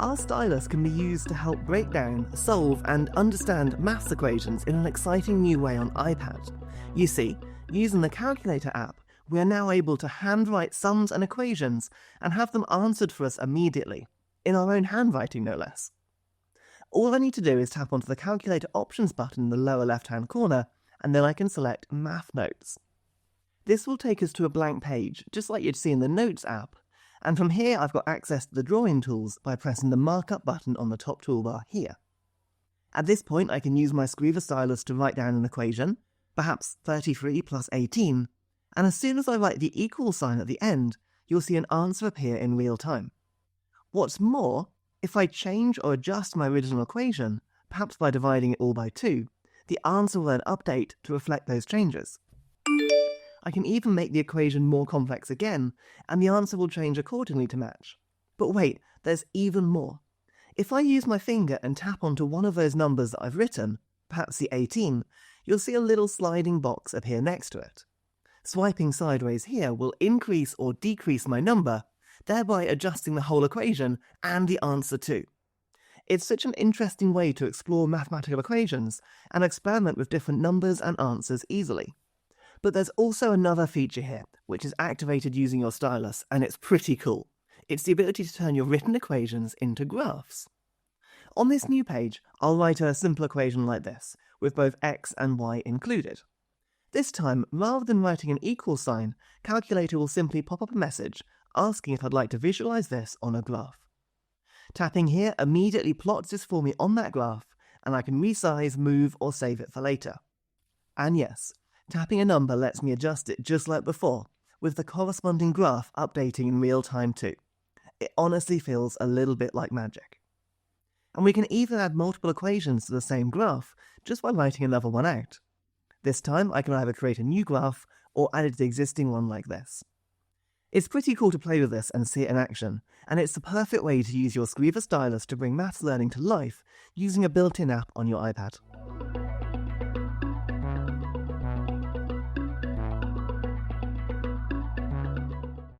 Our stylus can be used to help break down, solve and understand maths equations in an exciting new way on iPad. You see, using the calculator app, we are now able to handwrite sums and equations and have them answered for us immediately, in our own handwriting no less. All I need to do is tap onto the calculator options button in the lower left-hand corner, and then I can select Math Notes. This will take us to a blank page, just like you'd see in the Notes app, and from here I've got access to the drawing tools by pressing the markup button on the top toolbar here. At this point I can use my Skriva stylus to write down an equation, perhaps 33 plus 18, and as soon as I write the equal sign at the end, you'll see an answer appear in real time. What's more, if I change or adjust my original equation, perhaps by dividing it all by 2, the answer will then update to reflect those changes. I can even make the equation more complex again, and the answer will change accordingly to match. But wait, there's even more. If I use my finger and tap onto one of those numbers that I've written, perhaps the 18, you'll see a little sliding box appear next to it. Swiping sideways here will increase or decrease my number, thereby adjusting the whole equation and the answer too. It's such an interesting way to explore mathematical equations and experiment with different numbers and answers easily. But there's also another feature here, which is activated using your stylus, and it's pretty cool. It's the ability to turn your written equations into graphs. On this new page, I'll write a simple equation like this, with both x and y included. This time, rather than writing an equal sign, Calculator will simply pop up a message asking if I'd like to visualize this on a graph. Tapping here immediately plots this for me on that graph, and I can resize, move, or save it for later. And yes, tapping a number lets me adjust it just like before, with the corresponding graph updating in real time too. It honestly feels a little bit like magic. And we can even add multiple equations to the same graph just by writing another one out. This time I can either create a new graph or add it to the existing one like this. It's pretty cool to play with this and see it in action, and it's the perfect way to use your Skriva stylus to bring maths learning to life using a built-in app on your iPad.